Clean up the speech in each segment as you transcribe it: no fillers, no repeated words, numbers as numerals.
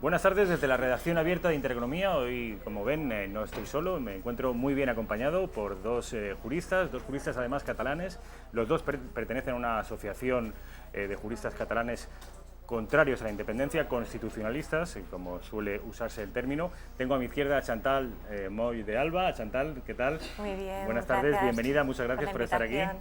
Buenas tardes desde la redacción abierta de Intereconomía. Hoy, como ven, no estoy solo, me encuentro muy bien acompañado por dos juristas además catalanes. Los dos pertenecen a una asociación de juristas catalanes contrarios a la independencia, constitucionalistas, como suele usarse el término. Tengo a mi izquierda a Chantal Moy de Alba. Chantal, ¿qué tal? Muy bien. Buenas tardes, gracias. bienvenida, muchas gracias por estar aquí. Gracias.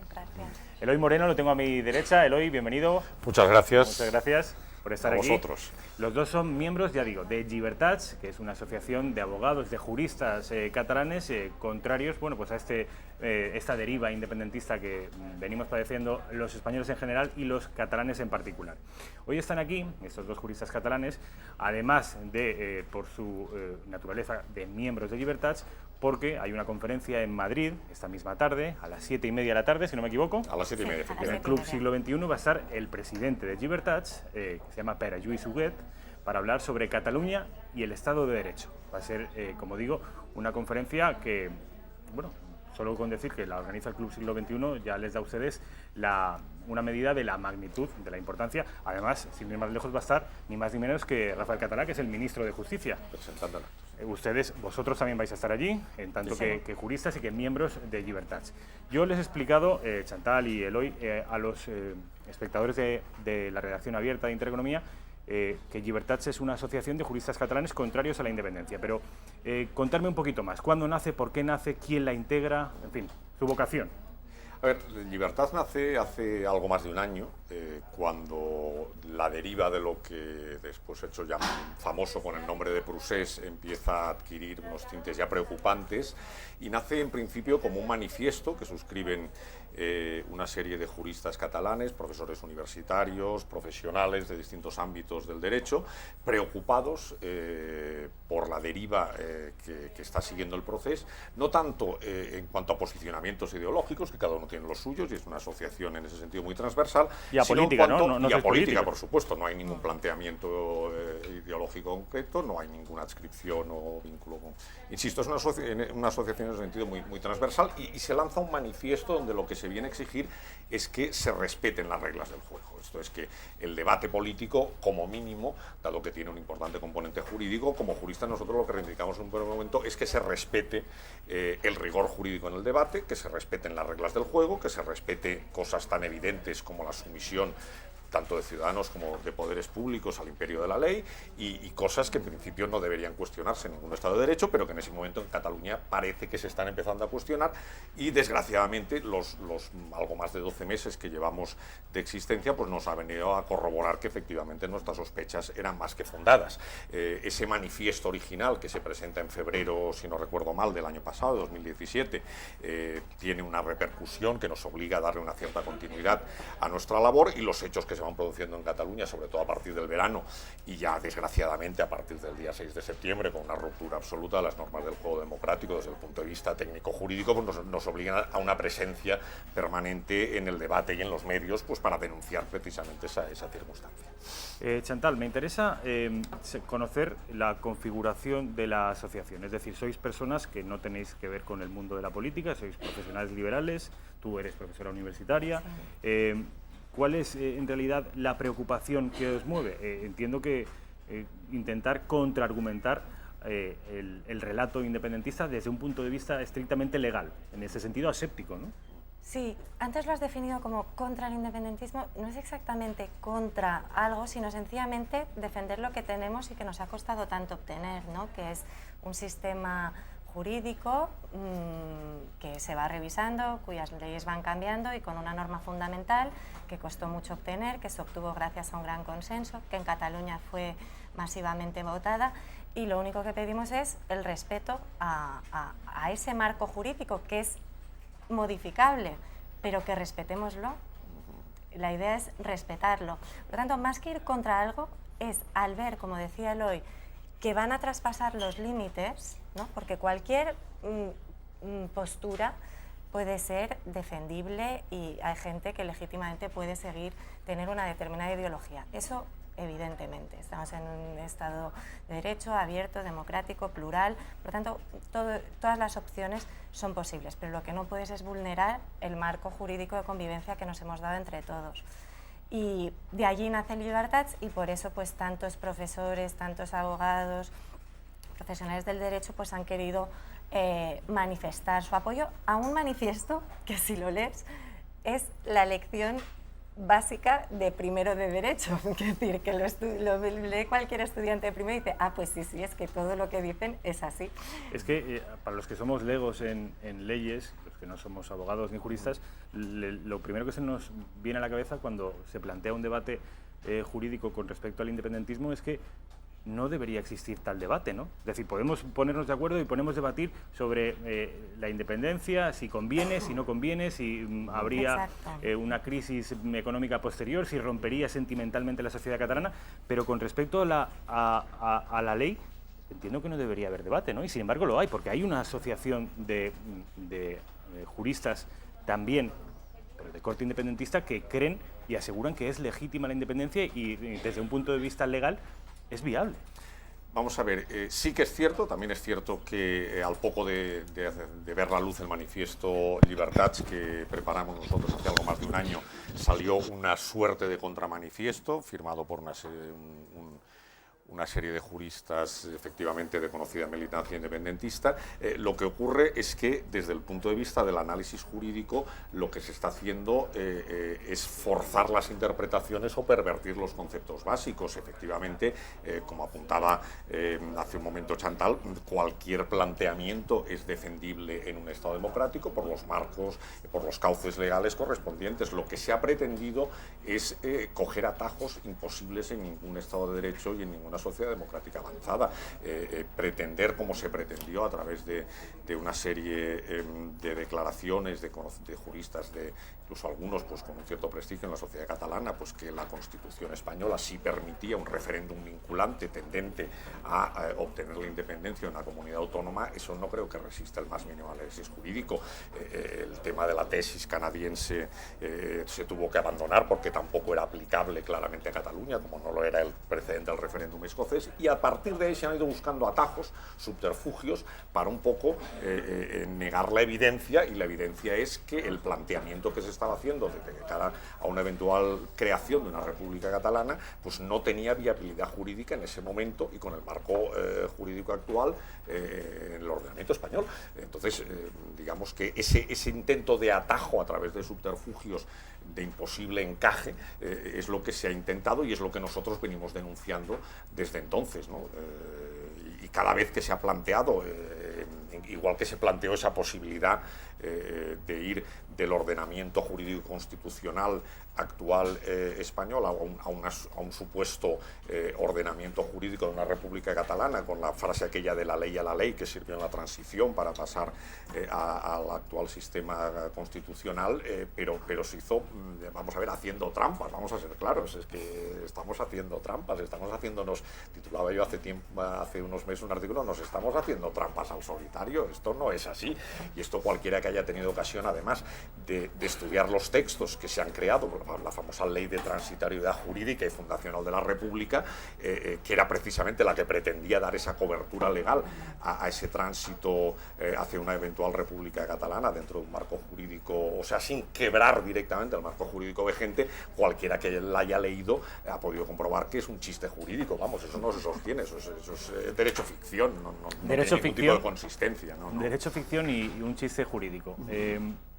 Eloy Moreno lo tengo a mi derecha. Eloy, bienvenido. Muchas gracias. Muchas gracias por estar aquí. A vosotros. Los dos son miembros, ya digo, de Llibertats, que es una asociación de abogados, de juristas catalanes contrarios, bueno, pues a esta deriva independentista que venimos padeciendo los españoles en general y los catalanes en particular. Hoy están aquí estos dos juristas catalanes, además de, por su naturaleza, de miembros de Llibertats, porque hay una conferencia en Madrid esta misma tarde, a las 7:30 de la tarde, si no me equivoco. A las 7:30, En efectivamente. el Club Siglo XXI va a estar el presidente de Llibertats, que se llama Pere Lluís Huguet, para hablar sobre Cataluña y el Estado de Derecho. Va a ser, como digo, una conferencia que, bueno, solo con decir que la organiza el Club Siglo XXI ya les da a ustedes una medida de la magnitud, de la importancia. Además, sin ir más lejos, va a estar ni más ni menos que Rafael Català, que es el ministro de Justicia. Presentándola. Vosotros también vais a estar allí, en tanto Sí, sí. que juristas y que miembros de Llibertats. Yo les he explicado, Chantal y Eloy, a los espectadores de la redacción abierta de Intereconomía, que Llibertats es una asociación de juristas catalanes contrarios a la independencia. Pero contarme un poquito más. ¿Cuándo nace? ¿Por qué nace? ¿Quién la integra? En fin, su vocación. A ver, Llibertats nace hace algo más de un año, cuando la deriva de lo que después hecho ya famoso con el nombre de Procés empieza a adquirir unos tintes ya preocupantes, y nace en principio como un manifiesto que suscriben una serie de juristas catalanes, profesores universitarios, profesionales de distintos ámbitos del derecho, preocupados por la deriva que está siguiendo el Procés, no tanto en cuanto a posicionamientos ideológicos, que cada uno tiene los suyos, y es una asociación en ese sentido muy transversal, Y a política, ¿no? Y a sois política, política, por supuesto, no hay ningún planteamiento ideológico concreto, no hay ninguna adscripción o vínculo con... Insisto, es una asociación en ese sentido muy transversal, y se lanza un manifiesto donde lo que se viene a exigir es que se respeten las reglas del juego. Esto es que el debate político, como mínimo, dado que tiene un importante componente jurídico, como juristas nosotros lo que reivindicamos en un primer momento es que se respete el rigor jurídico en el debate, que se respeten las reglas del juego, que se respete cosas tan evidentes como la sumisión tanto de ciudadanos como de poderes públicos al imperio de la ley, y cosas que en principio no deberían cuestionarse en ningún Estado de Derecho, pero que en ese momento en Cataluña parece que se están empezando a cuestionar, y desgraciadamente los algo más de 12 meses que llevamos de existencia pues nos ha venido a corroborar que efectivamente nuestras sospechas eran más que fundadas. Ese manifiesto original que se presenta en febrero, si no recuerdo mal, del año pasado, de 2017, tiene una repercusión que nos obliga a darle una cierta continuidad a nuestra labor, y los hechos que se van produciendo en Cataluña, sobre todo a partir del verano y ya desgraciadamente a partir del día 6 de septiembre, con una ruptura absoluta de las normas del juego democrático desde el punto de vista técnico-jurídico, pues nos obligan a una presencia permanente en el debate y en los medios, pues para denunciar precisamente esa circunstancia. Chantal, me interesa conocer la configuración de la asociación, es decir, sois personas que no tenéis que ver con el mundo de la política, sois profesionales liberales, tú eres profesora universitaria. Sí. ¿Cuál es en realidad la preocupación que os mueve? Entiendo que intentar contraargumentar el relato independentista desde un punto de vista estrictamente legal, en ese sentido aséptico, ¿no? Sí, antes lo has definido como contra el independentismo. No es exactamente contra algo, sino sencillamente defender lo que tenemos y que nos ha costado tanto obtener, ¿no? Que es un sistema jurídico que se va revisando, cuyas leyes van cambiando, y con una norma fundamental que costó mucho obtener, que se obtuvo gracias a un gran consenso, que en Cataluña fue masivamente votada, y lo único que pedimos es el respeto a ese marco jurídico que es modificable, pero que respetémoslo. La idea es respetarlo. Por lo tanto, más que ir contra algo, es al ver, como decía Eloy, que van a traspasar los límites, ¿no? Porque cualquier postura puede ser defendible y hay gente que legítimamente puede tener una determinada ideología. Eso, evidentemente, estamos en un Estado de Derecho abierto, democrático, plural, por lo tanto, todas las opciones son posibles, pero lo que no puedes es vulnerar el marco jurídico de convivencia que nos hemos dado entre todos. Y de allí nace Llibertats y por eso pues tantos profesores, tantos abogados, profesionales del derecho pues han querido manifestar su apoyo a un manifiesto que, si lo lees, es la lección básica de primero de Derecho. Es decir, que lo lee cualquier estudiante de primero y dice, ah, pues sí, es que todo lo que dicen es así. Es que para los que somos legos en leyes, los que no somos abogados ni juristas, lo primero que se nos viene a la cabeza cuando se plantea un debate jurídico con respecto al independentismo es que no debería existir tal debate, ¿no? Es decir, podemos ponernos de acuerdo y podemos debatir sobre la independencia, si conviene, si no conviene, si habría una crisis económica posterior, si rompería sentimentalmente la sociedad catalana, pero con respecto a la ley, entiendo que no debería haber debate, ¿no? Y sin embargo lo hay, porque hay una asociación de juristas también de corte independentista que creen y aseguran que es legítima la independencia y desde un punto de vista legal es viable. Vamos a ver, sí que es cierto, también es cierto que al poco de ver la luz el manifiesto Llibertats que preparamos nosotros hace algo más de un año, salió una suerte de contramanifiesto firmado por una serie de juristas efectivamente de conocida militancia independentista. Lo que ocurre es que desde el punto de vista del análisis jurídico lo que se está haciendo es forzar las interpretaciones o pervertir los conceptos básicos. Efectivamente, como apuntaba hace un momento Chantal, cualquier planteamiento es defendible en un Estado democrático por los marcos, por los cauces legales correspondientes. Lo que se ha pretendido es coger atajos imposibles en ningún Estado de Derecho y en ninguna sociedad democrática avanzada. Pretender, como se pretendió a través de una serie de declaraciones de juristas, incluso algunos pues, con un cierto prestigio en la sociedad catalana, pues que la Constitución española sí permitía un referéndum vinculante tendente a obtener la independencia de una comunidad autónoma, eso no creo que resista el más mínimo análisis jurídico. El tema de la tesis canadiense se tuvo que abandonar porque tampoco era aplicable claramente a Cataluña, como no lo era el precedente del referéndum escocés, y a partir de ahí se han ido buscando atajos, subterfugios, para un poco negar la evidencia, y la evidencia es que el planteamiento que se estaba haciendo de cara a una eventual creación de una república catalana, pues no tenía viabilidad jurídica en ese momento y con el marco jurídico actual en el ordenamiento español. Entonces, digamos que ese intento de atajo a través de subterfugios de imposible encaje es lo que se ha intentado y es lo que nosotros venimos denunciando desde entonces, ¿no? Y cada vez que se ha planteado, igual que se planteó esa posibilidad de ir del ordenamiento jurídico constitucional actual español a un supuesto ordenamiento jurídico de una república catalana, con la frase aquella de la ley a la ley que sirvió en la transición para pasar al actual sistema constitucional, pero se hizo, vamos a ver, haciendo trampas, vamos a ser claros, es que estamos haciendo trampas, estamos haciéndonos, titulaba yo hace unos meses un artículo, nos estamos haciendo trampas al solitario, esto no es así, y esto cualquiera que haya tenido ocasión además de estudiar los textos que se han creado, la famosa ley de transitoriedad jurídica y fundacional de la República, que era precisamente la que pretendía dar esa cobertura legal a ese tránsito hacia una eventual república catalana dentro de un marco jurídico, o sea, sin quebrar directamente el marco jurídico vigente. Cualquiera que la haya leído ha podido comprobar que es un chiste jurídico, vamos, eso no se sostiene, eso es derecho ficción, no derecho tiene ningún tipo de consistencia. No. Derecho ficción y un chiste jurídico.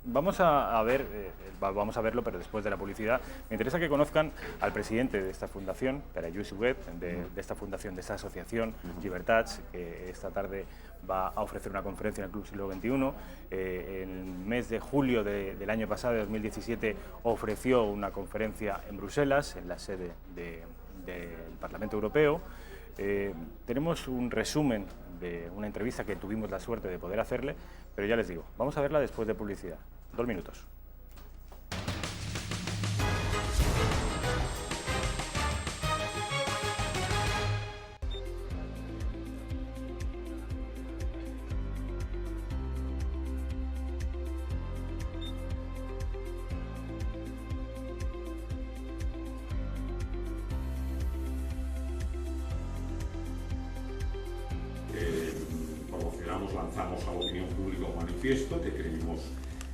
Vamos a verlo, pero después de la publicidad. Me interesa que conozcan al presidente de esta fundación, Pere Lluís Huguet, de esta fundación, de esta asociación, Llibertats, que esta tarde va a ofrecer una conferencia en el Club Siglo XXI. En el mes de julio del año pasado, de 2017, ofreció una conferencia en Bruselas, en la sede del Parlamento Europeo. Tenemos un resumen de una entrevista que tuvimos la suerte de poder hacerle, pero ya les digo, vamos a verla después de publicidad. 2 minutos. Lanzamos a la opinión pública un manifiesto que creímos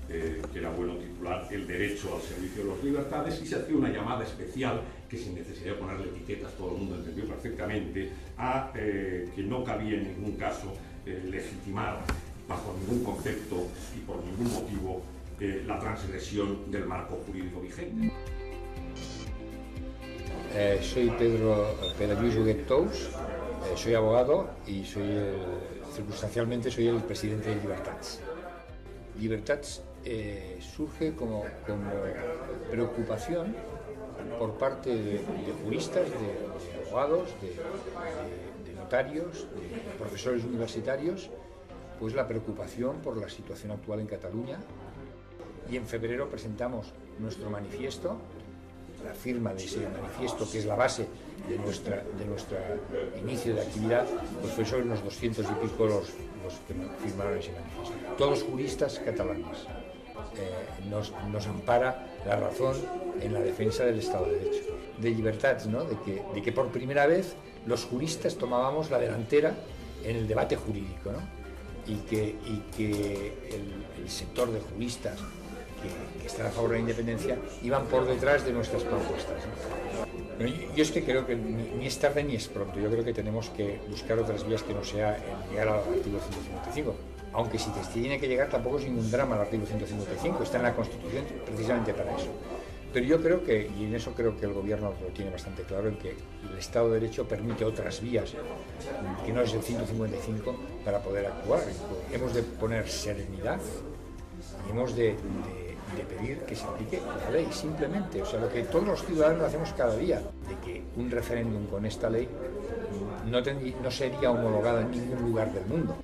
que era bueno titular El derecho al servicio de las libertades, y se hacía una llamada especial, que sin necesidad de ponerle etiquetas, todo el mundo entendió perfectamente, a que no cabía en ningún caso legitimar bajo ningún concepto y por ningún motivo la transgresión del marco jurídico vigente. Soy Pedro Lluís Huguet Tous, soy abogado y circunstancialmente soy el presidente de Llibertats. Llibertats surge como preocupación por parte de juristas, de abogados, de notarios, de profesores universitarios, pues la preocupación por la situación actual en Cataluña. Y en febrero presentamos nuestro manifiesto. La firma de ese manifiesto, que es la base de nuestro inicio de actividad, pues fue sobre unos 200 y pico los que firmaron ese manifiesto. Todos juristas catalanes. Nos ampara la razón en la defensa del Estado de Derecho. De Llibertats, ¿no? de que por primera vez los juristas tomábamos la delantera en el debate jurídico, ¿no? y que el sector de juristas que están a favor de la independencia iban por detrás de nuestras propuestas, ¿no? Yo es que creo que ni es tarde ni es pronto. Yo creo que tenemos que buscar otras vías que no sea el llegar al artículo 155. Aunque si te tiene que llegar tampoco es ningún drama el artículo 155, está en la Constitución precisamente para eso. Pero yo creo que, y en eso creo que el Gobierno lo tiene bastante claro, en que el Estado de Derecho permite otras vías que no es el 155 para poder actuar. Hemos de poner serenidad y hemos de pedir que se aplique la ley, simplemente. O sea, lo que todos los ciudadanos hacemos cada día, de que un referéndum con esta ley no sería homologado en ningún lugar del mundo.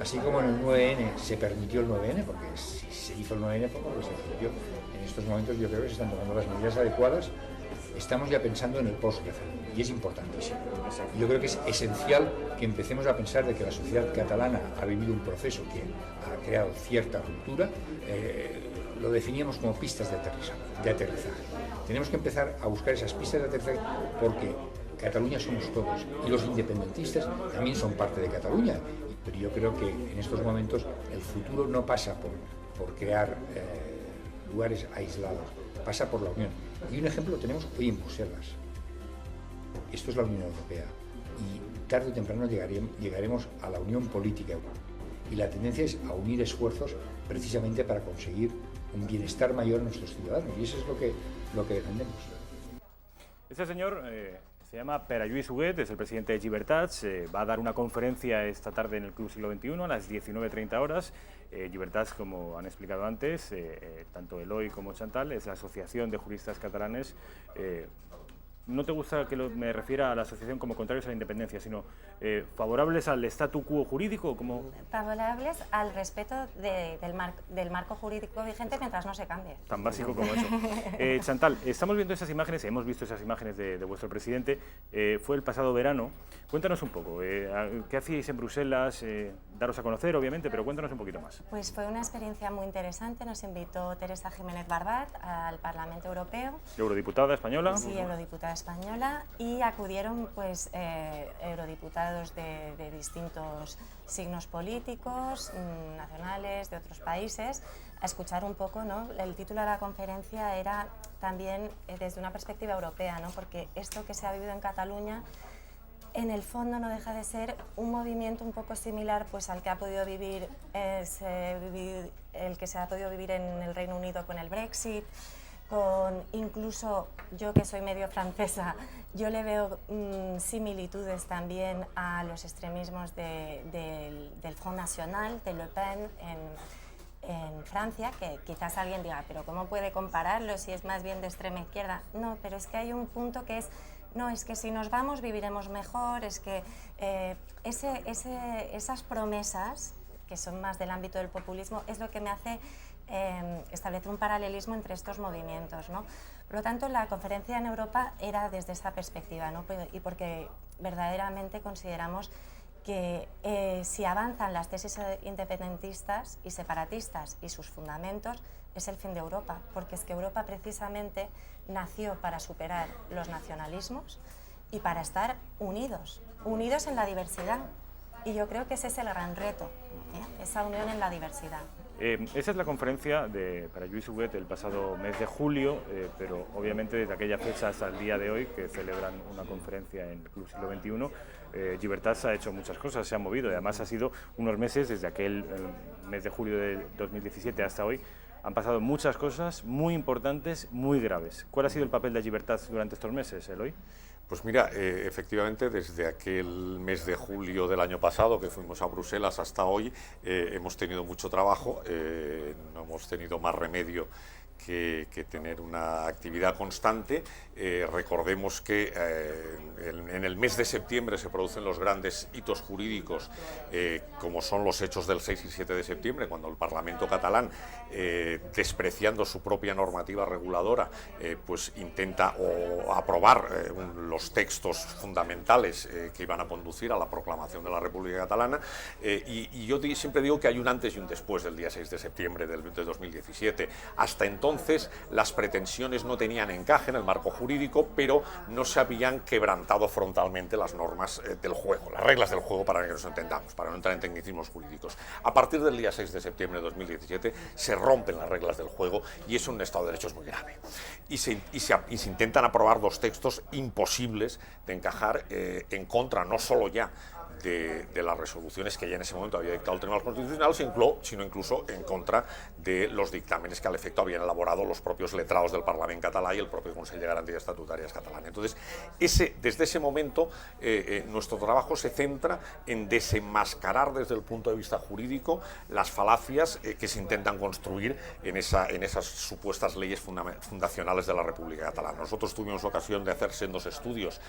Así como en el 9N se permitió el 9N, porque si se hizo el 9N fue porque se permitió. En estos momentos yo creo que se están tomando las medidas adecuadas. Estamos ya pensando en el post-referéndum y es importantísimo. Yo creo que es esencial que empecemos a pensar de que la sociedad catalana ha vivido un proceso que ha creado cierta ruptura. Lo definíamos como pistas de aterrizaje. Tenemos que empezar a buscar esas pistas de aterrizaje porque Cataluña somos todos y los independentistas también son parte de Cataluña. Pero yo creo que en estos momentos el futuro no pasa por crear lugares aislados, pasa por la unión. Y un ejemplo lo tenemos hoy en Bruselas. Esto es la Unión Europea y tarde o temprano llegaremos a la unión política. Y la tendencia es a unir esfuerzos precisamente para conseguir un bienestar mayor a nuestros ciudadanos y eso es lo que defendemos. Este señor se llama Pere Lluís Huguet, es el presidente de Llibertats, va a dar una conferencia esta tarde en el Club Siglo XXI a las 19:30 horas. Llibertats, como han explicado antes, tanto Eloy como Chantal, es la Asociación de Juristas Catalanes. No te gusta que me refiera a la asociación como contrarios a la independencia, sino favorables al statu quo jurídico, como favorables al respeto del marco jurídico vigente mientras no se cambie. Tan básico como eso. Chantal, estamos viendo esas imágenes, hemos visto esas imágenes de vuestro presidente, fue el pasado verano. Cuéntanos un poco, ¿qué hacíais en Bruselas? Daros a conocer, obviamente, pero cuéntanos un poquito más. Pues fue una experiencia muy interesante, nos invitó Teresa Jiménez Barbat al Parlamento Europeo. Eurodiputada española. Sí, eurodiputada española, y acudieron pues eurodiputados de distintos signos políticos, nacionales, de otros países, a escuchar un poco, ¿no? El título de la conferencia era también desde una perspectiva europea, ¿no? Porque esto que se ha vivido en Cataluña en el fondo no deja de ser un movimiento un poco similar pues, al que ha podido vivir, el que se ha podido vivir en el Reino Unido con el Brexit, con incluso yo que soy medio francesa, yo le veo similitudes también a los extremismos del Front National, de Le Pen en Francia, que quizás alguien diga, pero ¿cómo puede compararlo si es más bien de extrema izquierda? No, pero es que hay un punto que es, no, es que si nos vamos viviremos mejor, es que esas promesas, que son más del ámbito del populismo, es lo que me hace establecer un paralelismo entre estos movimientos, ¿no? Por lo tanto, la conferencia en Europa era desde esa perspectiva, ¿no? Y porque verdaderamente consideramos que si avanzan las tesis independentistas y separatistas y sus fundamentos, es el fin de Europa, porque es que Europa precisamente nació para superar los nacionalismos y para estar unidos en la diversidad. Y yo creo que ese es el gran reto, esa unión en la diversidad. Esa es la conferencia para Lluís Huguet el pasado mes de julio, pero obviamente desde aquella fecha hasta el día de hoy, que celebran una conferencia en el Club Siglo XXI, Llibertats ha hecho muchas cosas, se ha movido, y además ha sido unos meses, desde aquel mes de julio de 2017 hasta hoy, han pasado muchas cosas muy importantes, muy graves. ¿Cuál ha sido el papel de Llibertats durante estos meses, Eloy? Pues mira, efectivamente, desde aquel mes de julio del año pasado que fuimos a Bruselas hasta hoy, hemos tenido mucho trabajo, no hemos tenido más remedio que tener una actividad constante. Recordemos que en el mes de septiembre se producen los grandes hitos jurídicos, como son los hechos del 6 y 7 de septiembre, cuando el Parlamento catalán, despreciando su propia normativa reguladora, pues intenta aprobar los textos fundamentales que iban a conducir a la proclamación de la República Catalana. Y yo siempre digo que hay un antes y un después del día 6 de septiembre de 2017. Hasta entonces las pretensiones no tenían encaje en el marco jurídico, pero no se habían quebrantado frontalmente las normas del juego, las reglas del juego, para que nos entendamos, para no entrar en tecnicismos jurídicos. A partir del día 6 de septiembre de 2017 se rompen las reglas del juego y eso en un Estado de Derecho es muy grave. Y se intentan aprobar dos textos imposibles de encajar en contra, no solo ya de las resoluciones que ya en ese momento había dictado el Tribunal Constitucional, sino incluso en contra de los dictámenes que al efecto habían elaborado los propios letrados del Parlamento catalán y el propio Consell de Garantías Estatutarias catalán. Entonces, desde ese momento, nuestro trabajo se centra en desenmascarar desde el punto de vista jurídico las falacias que se intentan construir en esas supuestas leyes fundacionales de la República Catalana. Nosotros tuvimos ocasión de hacer sendos estudios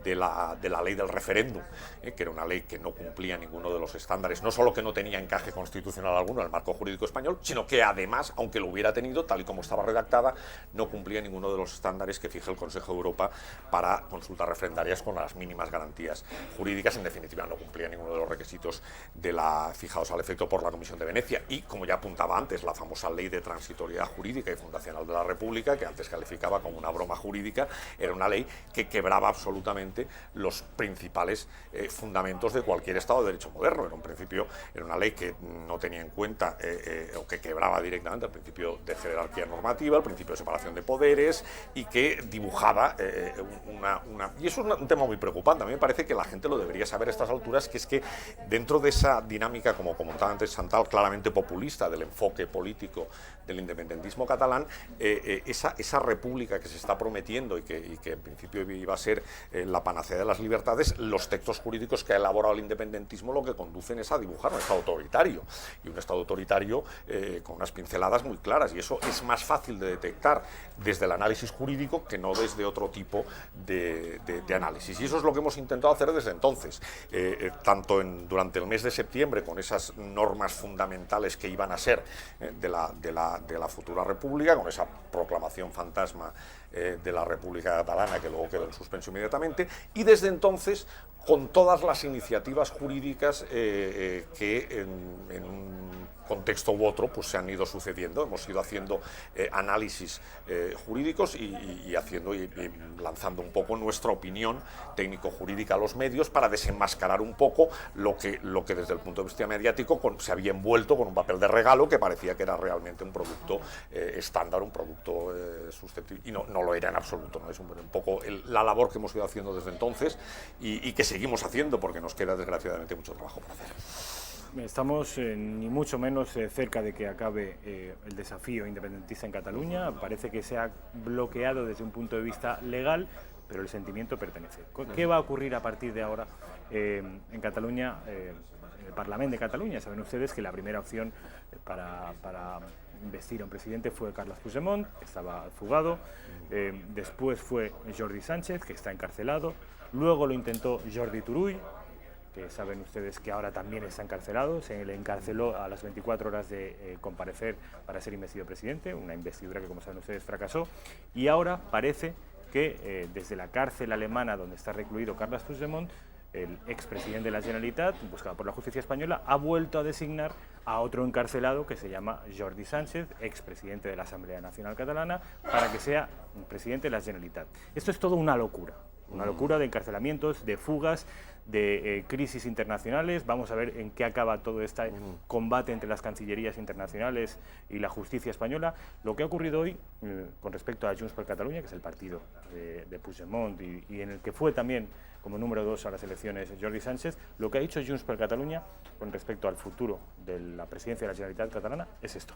de la ley del referéndum, que era una ley que no cumplía ninguno de los estándares, no solo que no tenía encaje constitucional alguno en el marco jurídico español, sino que además, aunque lo hubiera tenido, tal y como estaba redactada, no cumplía ninguno de los estándares que fija el Consejo de Europa para consultas referendarias con las mínimas garantías jurídicas. En definitiva, no cumplía ninguno de los requisitos fijados al efecto por la Comisión de Venecia. Y, como ya apuntaba antes, la famosa Ley de Transitoriedad Jurídica y Fundacional de la República, que antes calificaba como una broma jurídica, era una ley que quebraba absolutamente los principales fundamentos de cualquier Estado de Derecho moderno. Era una ley que no tenía en cuenta o que quebraba directamente el principio de jerarquía normativa, el principio de separación de poderes, y que dibujaba y eso es un tema muy preocupante. A mí me parece que la gente lo debería saber a estas alturas, que es que dentro de esa dinámica, como comentaba antes Chantal, claramente populista del enfoque político del independentismo catalán, esa república que se está prometiendo y que en principio iba a ser la panacea de las libertades, los textos jurídicos que ha elaborado el independentismo lo que conducen es a dibujar un Estado autoritario, y un Estado autoritario con unas pinceladas muy claras, y eso es más fácil de detectar desde el análisis jurídico que no desde otro tipo de análisis. Y eso es lo que hemos intentado hacer desde entonces, tanto durante el mes de septiembre, con esas normas fundamentales que iban a ser de la futura república, con esa proclamación fantasma de la República Catalana, que luego quedó en suspenso inmediatamente, y desde entonces con todas las iniciativas jurídicas que en un contexto u otro pues se han ido sucediendo. Hemos ido haciendo análisis jurídicos y lanzando un poco nuestra opinión técnico-jurídica a los medios para desenmascarar un poco lo que desde el punto de vista mediático se había envuelto con un papel de regalo que parecía que era realmente un producto estándar, un producto susceptible, y no lo era en absoluto, ¿no? Es un poco la labor que hemos ido haciendo desde entonces y que seguimos haciendo, porque nos queda desgraciadamente mucho trabajo por hacer. Estamos ni mucho menos cerca de que acabe el desafío independentista en Cataluña. Parece que se ha bloqueado desde un punto de vista legal, pero el sentimiento pertenece. ¿Qué va a ocurrir a partir de ahora en Cataluña, en el Parlamento de Cataluña? Saben ustedes que la primera opción para investir a un presidente fue Carles Puigdemont, que estaba fugado. Después fue Jordi Sánchez, que está encarcelado. Luego lo intentó Jordi Turull, que saben ustedes que ahora también está encarcelado. Se le encarceló a las 24 horas de comparecer para ser investido presidente, una investidura que, como saben ustedes, fracasó. Y ahora parece que desde la cárcel alemana donde está recluido Carles Puigdemont, el expresidente de la Generalitat, buscado por la justicia española, ha vuelto a designar a otro encarcelado que se llama Jordi Sánchez, expresidente de la Asamblea Nacional Catalana, para que sea presidente de la Generalitat. Esto es todo una locura de encarcelamientos, de fugas, de crisis internacionales. Vamos a ver en qué acaba todo este combate entre las cancillerías internacionales y la justicia española. Lo que ha ocurrido hoy con respecto a Junts per Catalunya, que es el partido de Puigdemont y en el que fue también como número 2 a las elecciones Jordi Sánchez, lo que ha dicho Junts per Catalunya con respecto al futuro de la presidencia de la Generalitat catalana es esto.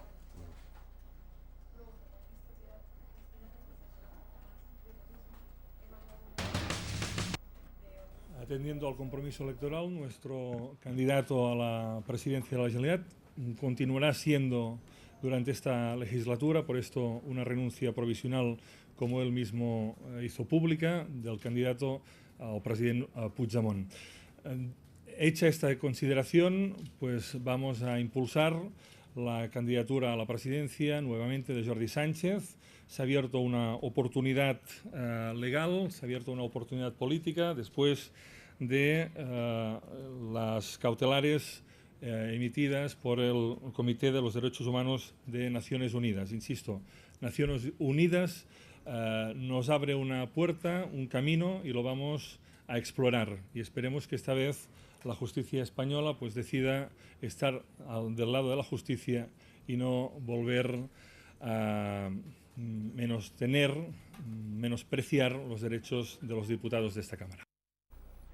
Atendiendo al compromiso electoral, nuestro candidato a la presidencia de la Generalitat continuará siendo durante esta legislatura, por esto una renuncia provisional, como él mismo hizo pública, del candidato al presidente Puigdemont. Hecha esta consideración, pues vamos a impulsar la candidatura a la presidencia nuevamente de Jordi Sánchez. Se ha abierto una oportunidad legal, se ha abierto una oportunidad política después de las cautelares emitidas por el Comité de los Derechos Humanos de Naciones Unidas. Insisto, Naciones Unidas nos abre una puerta, un camino, y lo vamos a explorar. Y esperemos que esta vez la justicia española pues decida estar del lado de la justicia y no volver a menospreciar los derechos de los diputados de esta Cámara.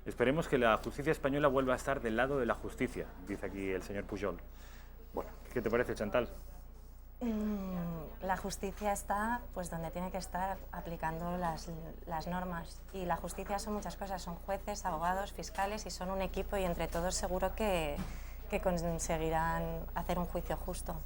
Esperemos que la justicia española vuelva a estar del lado de la justicia, dice aquí el señor Pujol. Bueno, ¿qué te parece, Chantal? La justicia está pues donde tiene que estar, aplicando las normas. Y la justicia son muchas cosas, son jueces, abogados, fiscales, y son un equipo, y entre todos seguro que conseguirán hacer un juicio justo.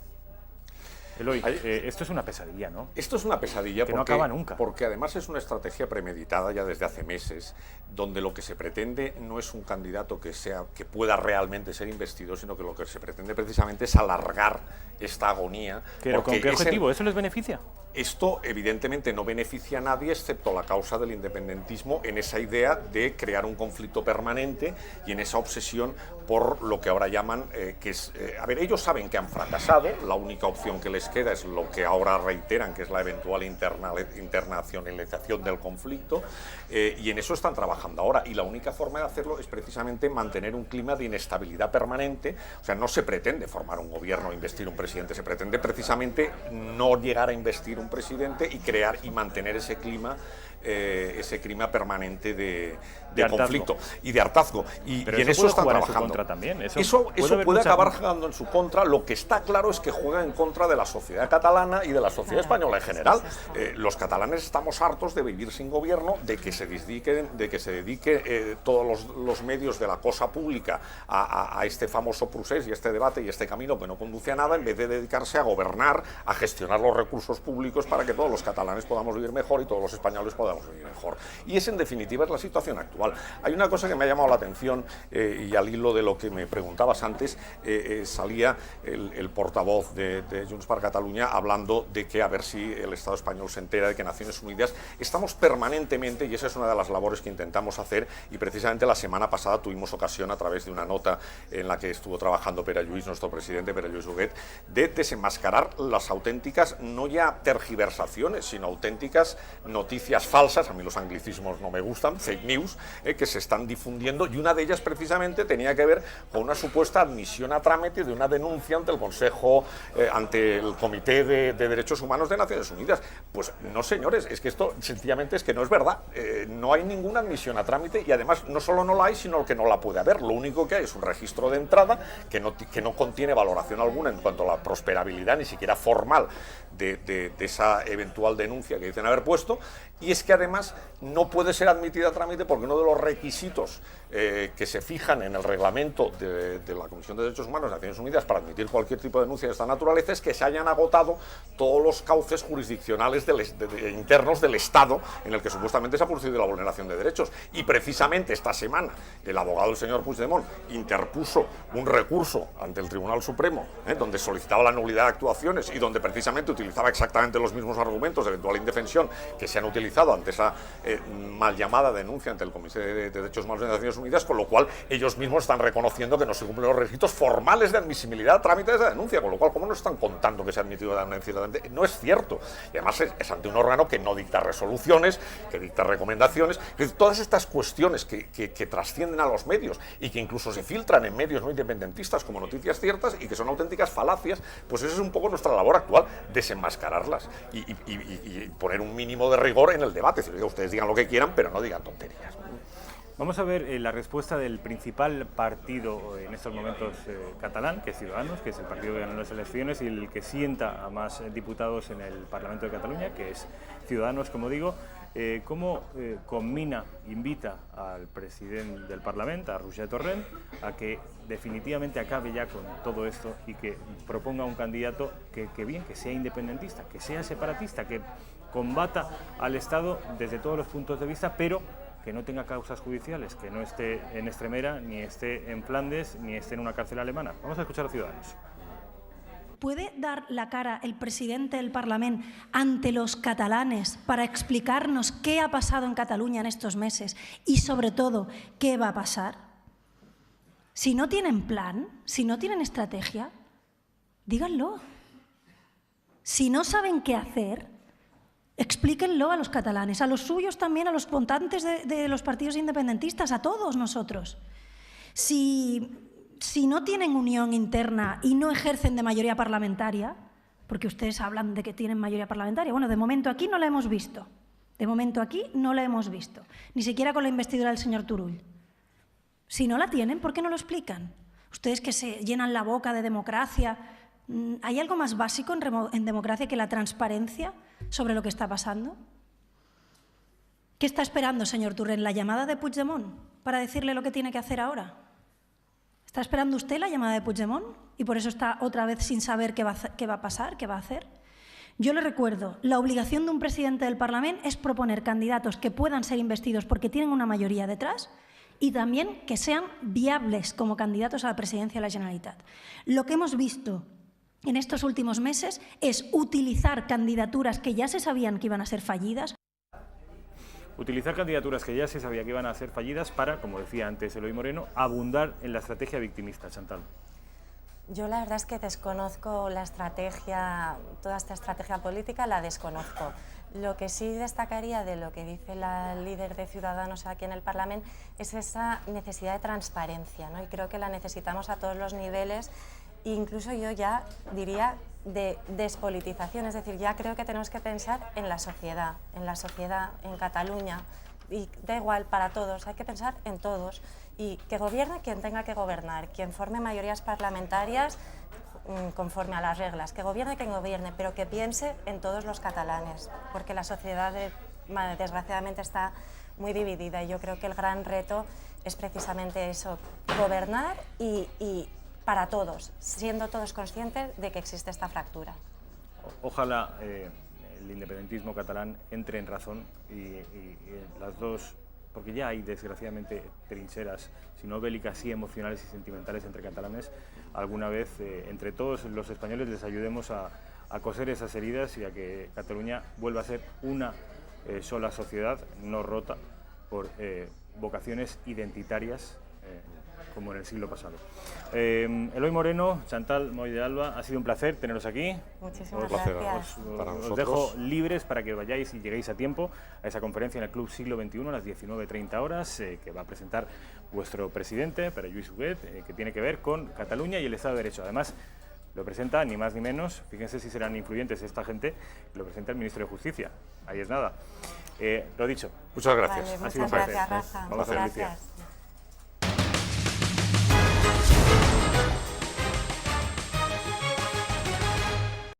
Eloy, esto es una pesadilla, ¿no? Esto es una pesadilla que no acaba nunca. Porque además es una estrategia premeditada ya desde hace meses, donde lo que se pretende no es un candidato que pueda realmente ser investido, sino que lo que se pretende precisamente es alargar esta agonía. ¿Pero con qué objetivo? ¿Eso les beneficia? Esto evidentemente no beneficia a nadie excepto la causa del independentismo, en esa idea de crear un conflicto permanente y en esa obsesión por lo que ahora llaman que es... a ver, ellos saben que han fracasado, la única opción que les queda es lo que ahora reiteran, que es la eventual internacionalización del conflicto, y en eso están trabajando ahora, y la única forma de hacerlo es precisamente mantener un clima de inestabilidad permanente. O sea, no se pretende formar un gobierno o investir un presidente, se pretende precisamente no llegar a investir un presidente y crear y mantener ese clima permanente de conflicto y de hartazgo. Y en eso están trabajando. Eso puede acabar jugando en su contra. Lo que está claro es que juega en contra de la sociedad catalana y de la sociedad española en general. Los catalanes estamos hartos de vivir sin gobierno, de que se dedique todos los medios de la cosa pública a este famoso procés y este debate y este camino que no conduce a nada, en vez de dedicarse a gobernar, a gestionar los recursos públicos para que todos los catalanes podamos vivir mejor y todos los españoles podamos vivir mejor. Y esa, en definitiva, es la situación actual. Hay una cosa que me ha llamado la atención, y al hilo de lo que me preguntabas antes, salía el portavoz de Junts per Catalunya hablando de que a ver si el Estado español se entera de que Naciones Unidas estamos permanentemente, y esa es una de las labores que intentamos hacer, y precisamente la semana pasada tuvimos ocasión, a través de una nota en la que estuvo trabajando Pere Lluís, nuestro presidente Pere Lluís Huguet, de desenmascarar las auténticas, no ya tergiversaciones, sino auténticas noticias falsas, a mí los anglicismos no me gustan, fake news, que se están difundiendo, y una de ellas precisamente tenía que ver con una supuesta admisión a trámite de una denuncia ante el Consejo, ante el Comité de Derechos Humanos de Naciones Unidas. Pues no, señores, es que esto sencillamente es que no es verdad. No hay ninguna admisión a trámite, y además no solo no la hay, sino que no la puede haber. Lo único que hay es un registro de entrada que no contiene valoración alguna en cuanto a la prosperabilidad, ni siquiera formal, de esa eventual denuncia que dicen haber puesto, y es que además no puede ser admitida a trámite porque uno de los requisitos que se fijan en el reglamento de la Comisión de Derechos Humanos de Naciones Unidas para admitir cualquier tipo de denuncia de esta naturaleza es que se hayan agotado todos los cauces jurisdiccionales internos del Estado en el que supuestamente se ha producido la vulneración de derechos. Y precisamente esta semana el abogado del señor Puigdemont interpuso un recurso ante el Tribunal Supremo, donde solicitaba la nulidad de actuaciones y donde precisamente utilizaba exactamente los mismos argumentos de eventual indefensión que se han utilizado utilizado ante esa mal llamada denuncia ante el Comité de Derechos Humanos de Naciones Unidas, con lo cual ellos mismos están reconociendo que no se cumplen los requisitos formales de admisibilidad a trámite de esa denuncia, con lo cual, ¿cómo nos están contando que se ha admitido la denuncia? No es cierto. Y además es ante un órgano que no dicta resoluciones, que dicta recomendaciones. Todas estas cuestiones que trascienden a los medios y que incluso se filtran en medios no independentistas como noticias ciertas y que son auténticas falacias, pues esa es un poco nuestra labor actual, desenmascararlas y poner un mínimo de rigor en el debate. Si ustedes digan lo que quieran, pero no digan tonterías. Vamos a ver la respuesta del principal partido en estos momentos catalán, que es Ciudadanos, que es el partido que ganó las elecciones y el que sienta a más diputados en el Parlamento de Cataluña, que es Ciudadanos, como digo. ¿Cómo commina, invita al presidente del Parlamento, a Roger Torrent, a que definitivamente acabe ya con todo esto y que proponga un candidato que sea independentista, que sea separatista, que combata al Estado desde todos los puntos de vista, pero que no tenga causas judiciales, que no esté en Extremera, ni esté en Flandes, ni esté en una cárcel alemana? Vamos a escuchar a Ciudadanos. ¿Puede dar la cara el presidente del Parlamento ante los catalanes para explicarnos qué ha pasado en Cataluña en estos meses y, sobre todo, qué va a pasar? Si no tienen plan, si no tienen estrategia, díganlo. Si no saben qué hacer, explíquenlo a los catalanes, a los suyos también, a los votantes de los partidos independentistas, a todos nosotros. Si no tienen unión interna y no ejercen de mayoría parlamentaria, porque ustedes hablan de que tienen mayoría parlamentaria, bueno, de momento aquí no la hemos visto. De momento aquí no la hemos visto, ni siquiera con la investidura del señor Turull. Si no la tienen, ¿por qué no lo explican? Ustedes que se llenan la boca de democracia, ¿hay algo más básico en democracia que la transparencia sobre lo que está pasando? ¿Qué está esperando, señor Torrent, la llamada de Puigdemont para decirle lo que tiene que hacer ahora? ¿Está esperando usted la llamada de Puigdemont y por eso está otra vez sin saber qué va a pasar, qué va a hacer? Yo le recuerdo, la obligación de un presidente del Parlamento es proponer candidatos que puedan ser investidos porque tienen una mayoría detrás y también que sean viables como candidatos a la presidencia de la Generalitat. Lo que hemos visto en estos últimos meses es utilizar candidaturas que ya se sabían que iban a ser fallidas. Utilizar candidaturas que ya se sabía que iban a ser fallidas para, como decía antes Eloy Moreno, abundar en la estrategia victimista. Chantal. Yo la verdad es que desconozco la estrategia, toda esta estrategia política la desconozco. Lo que sí destacaría de lo que dice la líder de Ciudadanos aquí en el Parlamento es esa necesidad de transparencia, ¿no? Y creo que la necesitamos a todos los niveles, incluso yo ya diría de despolitización, es decir, ya creo que tenemos que pensar en la sociedad, en Cataluña, y da igual para todos, hay que pensar en todos, y que gobierne quien tenga que gobernar, quien forme mayorías parlamentarias conforme a las reglas, que gobierne quien gobierne, pero que piense en todos los catalanes, porque la sociedad desgraciadamente está muy dividida y yo creo que el gran reto es precisamente eso, gobernar y para todos, siendo todos conscientes de que existe esta fractura. Ojalá el independentismo catalán entre en razón y las dos, porque ya hay desgraciadamente trincheras, si no bélicas, sí emocionales y sentimentales entre catalanes, alguna vez entre todos los españoles les ayudemos a coser esas heridas y a que Cataluña vuelva a ser una sola sociedad, no rota por vocaciones identitarias como en el siglo pasado. Eloy Moreno, Chantal Moy de Alba, ha sido un placer teneros aquí. Muchísimas gracias. Os dejo libres para que vayáis y lleguéis a tiempo a esa conferencia en el Club Siglo XXI a las 19:30 horas, que va a presentar vuestro presidente, Pere Lluís Huguet, que tiene que ver con Cataluña y el Estado de Derecho. Además, lo presenta ni más ni menos, fíjense si serán influyentes esta gente, lo presenta el Ministro de Justicia. Ahí es nada. Lo dicho. Muchas gracias. Vale, Ha sido un muchas placer. gracias, Rafa. Vamos a ver, Alicia. Gracias.